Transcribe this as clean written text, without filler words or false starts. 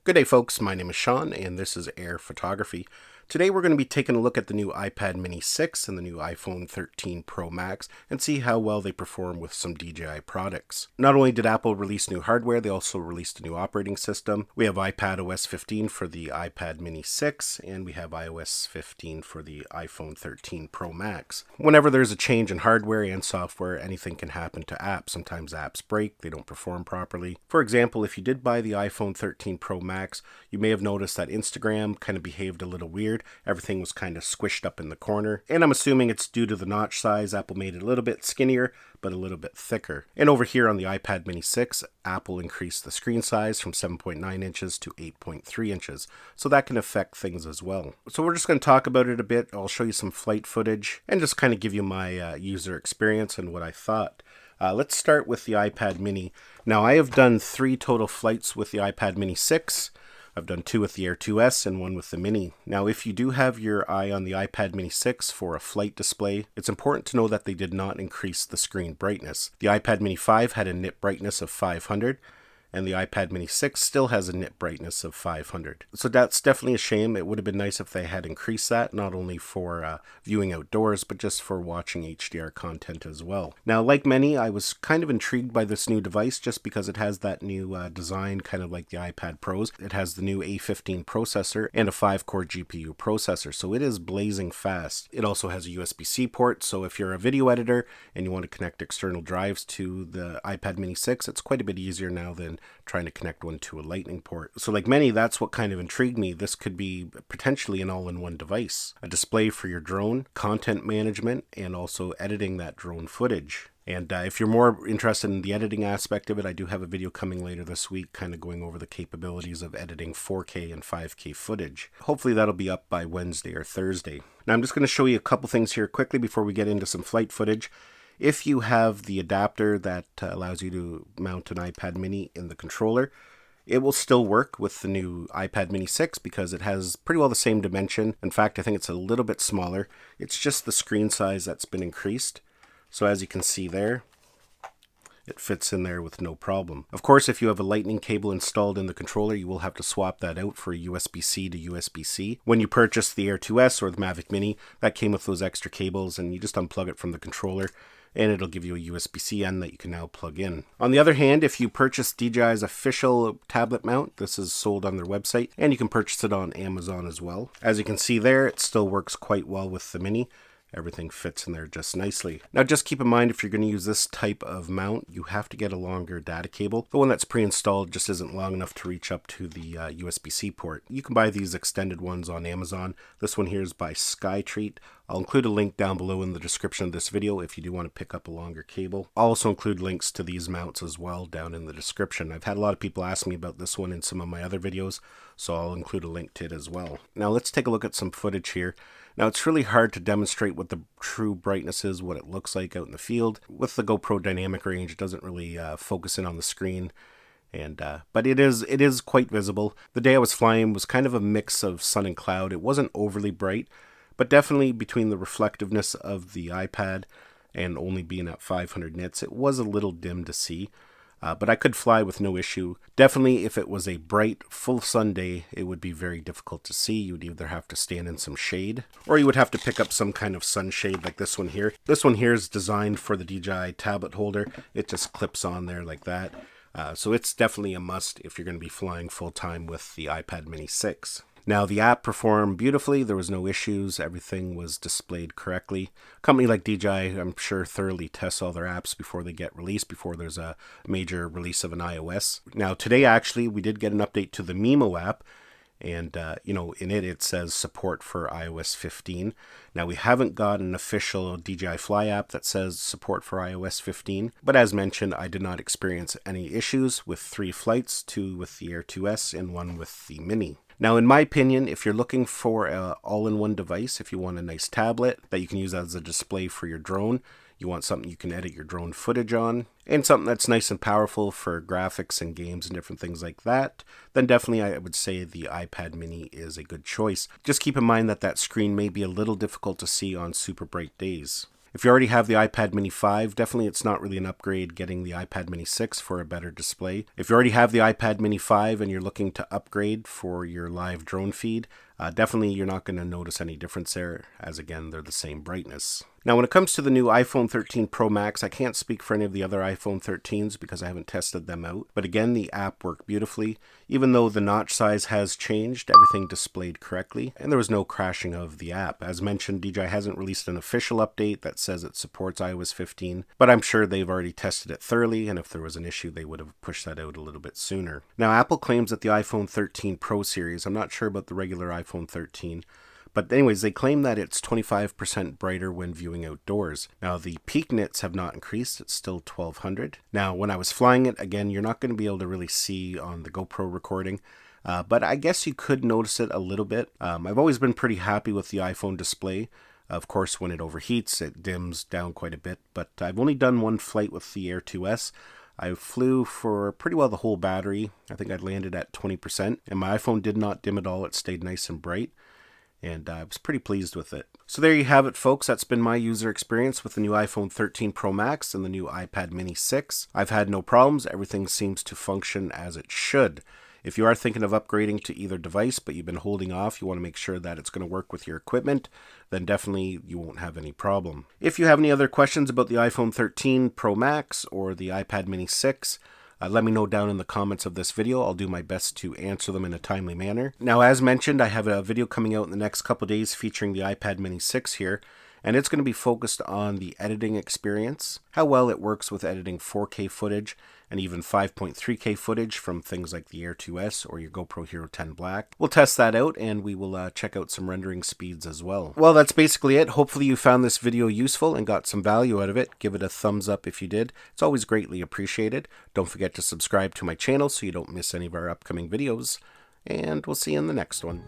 Good day, folks. My name is Sean, and this is Air Photography. Today we're going to be taking a look at the new iPad Mini 6 and the new iPhone 13 Pro Max and see how well they perform with some DJI products. Not only did Apple release new hardware, they also released a new operating system. We have iPadOS 15 for the iPad Mini 6, and we have iOS 15 for the iPhone 13 Pro Max. Whenever there's a change in hardware and software, anything can happen to apps. Sometimes apps break, they don't perform properly. For example, if you did buy the iPhone 13 Pro Max, you may have noticed that Instagram kind of behaved a little weird. Everything was kind of squished up in the corner, and I'm assuming it's due to the notch size. Apple made it a little bit skinnier, but a little bit thicker. And over here on the iPad Mini 6, Apple increased the screen size from 7.9 inches to 8.3 inches, so that can affect things as well. So we're just going to talk about it a bit. I'll show you some flight footage and just kind of give you my user experience and what I thought. Let's start with the iPad Mini. Now, I have done 3 total flights with the iPad Mini 6. I've done 2 with the Air 2S and 1 with the Mini. Now, if you do have your eye on the iPad Mini 6 for a flight display, it's important to know that they did not increase the screen brightness. The iPad Mini 5 had a nit brightness of 500, and the iPad Mini 6 still has a nit brightness of 500. So that's definitely a shame. It would have been nice if they had increased that, not only for viewing outdoors, but just for watching HDR content as well. Now, like many, I was kind of intrigued by this new device just because it has that new design, kind of like the iPad Pros. It has the new A15 processor and a 5-core GPU processor, so it is blazing fast. It also has a USB-C port, so if you're a video editor and you want to connect external drives to the iPad Mini 6, it's quite a bit easier now than trying to connect one to a lightning port. So like many, that's what kind of intrigued me. This could be potentially an all-in-one device. A display for your drone, content management, and also editing that drone footage. And if you're more interested in the editing aspect of it, I do have a video coming later this week kind of going over the capabilities of editing 4K and 5K footage. Hopefully that'll be up by Wednesday or Thursday. Now I'm just going to show you a couple things here quickly before we get into some flight footage. If you have the adapter that allows you to mount an iPad Mini in the controller, it will still work with the new iPad Mini 6 because it has pretty well the same dimension. In fact, I think it's a little bit smaller. It's just the screen size that's been increased. So as you can see there, it fits in there with no problem. Of course, if you have a lightning cable installed in the controller, you will have to swap that out for a USB-C to USB-C. When you purchase the Air 2S or the Mavic Mini, that came with those extra cables, and you just unplug it from the controller, and it'll give you a USB-C end that you can now plug in. On the other hand, if you purchase DJI's official tablet mount, this is sold on their website, and you can purchase it on Amazon as well. As you can see there, it still works quite well with the Mini. Everything fits in there just nicely. Now just keep in mind, if you're going to use this type of mount, you have to get a longer data cable. The one that's pre-installed just isn't long enough to reach up to the USB-C port. You can buy these extended ones on Amazon. This one here is by Skytreat. I'll include a link down below in the description of this video if you do want to pick up a longer cable. I'll also include links to these mounts as well down in the description. I've had a lot of people ask me about this one in some of my other videos, so I'll include a link to it as well. Now let's take a look at some footage here. Now it's really hard to demonstrate what the true brightness is, what it looks like out in the field. With the GoPro dynamic range, it doesn't really focus in on the screen. But it is quite visible. The day I was flying was kind of a mix of sun and cloud. It wasn't overly bright, but definitely between the reflectiveness of the iPad and only being at 500 nits, it was a little dim to see. But I could fly with no issue. Definitely, if it was a bright, full sun day, it would be very difficult to see. You would either have to stand in some shade, or you would have to pick up some kind of sunshade like this one here. This one here is designed for the DJI tablet holder. It just clips on there like that. So it's definitely a must if you're going to be flying full-time with the iPad Mini 6. Now, the app performed beautifully. There was no issues. Everything was displayed correctly. A company like DJI, I'm sure, thoroughly tests all their apps before they get released, before there's a major release of an iOS. Now, today, actually, we did get an update to the Mimo app. And, in it says support for iOS 15. Now, we haven't got an official DJI Fly App that says support for iOS 15. But as mentioned, I did not experience any issues with 3 flights, 2 with the Air 2S and 1 with the Mini. Now, in my opinion, if you're looking for an all-in-one device, if you want a nice tablet that you can use as a display for your drone, you want something you can edit your drone footage on, and something that's nice and powerful for graphics and games and different things like that, then definitely I would say the iPad Mini is a good choice. Just keep in mind that that screen may be a little difficult to see on super bright days. If you already have the iPad Mini 5, definitely it's not really an upgrade getting the iPad Mini 6 for a better display. If you already have the iPad Mini 5 and you're looking to upgrade for your live drone feed, definitely you're not going to notice any difference there, as again, they're the same brightness. Now, when it comes to the new iPhone 13 Pro Max, I can't speak for any of the other iPhone 13s because I haven't tested them out. But again, the app worked beautifully. Even though the notch size has changed, everything displayed correctly, and there was no crashing of the app. As mentioned, DJI hasn't released an official update that says it supports iOS 15, but I'm sure they've already tested it thoroughly, and if there was an issue, they would have pushed that out a little bit sooner. Now, Apple claims that the iPhone 13 Pro series, I'm not sure about the regular iPhone 13, but anyways, they claim that it's 25% brighter when viewing outdoors. Now, the peak nits have not increased. It's still 1200. Now, when I was flying it, again, you're not going to be able to really see on the GoPro recording, but I guess you could notice it a little bit. I've always been pretty happy with the iPhone display. Of course, when it overheats, it dims down quite a bit, but I've only done one flight with the Air 2S. I flew for pretty well the whole battery. I think I landed at 20%, and my iPhone did not dim at all. It stayed nice and bright, and I was pretty pleased with it. So there you have it, folks. That's been my user experience with the new iPhone 13 Pro Max and the new iPad Mini 6. I've had no problems. Everything seems to function as it should. If you are thinking of upgrading to either device, but you've been holding off, you want to make sure that it's going to work with your equipment, then definitely you won't have any problem. If you have any other questions about the iPhone 13 Pro Max or the iPad Mini 6, let me know down in the comments of this video. I'll do my best to answer them in a timely manner. Now, as mentioned, I have a video coming out in the next couple days featuring the iPad Mini 6 here, and it's going to be focused on the editing experience, how well it works with editing 4K footage and even 5.3K footage from things like the Air 2S or your GoPro Hero 10 Black. We'll test that out, and we will check out some rendering speeds as well. Well, that's basically it. Hopefully you found this video useful and got some value out of it. Give it a thumbs up if you did. It's always greatly appreciated. Don't forget to subscribe to my channel so you don't miss any of our upcoming videos, and we'll see you in the next one.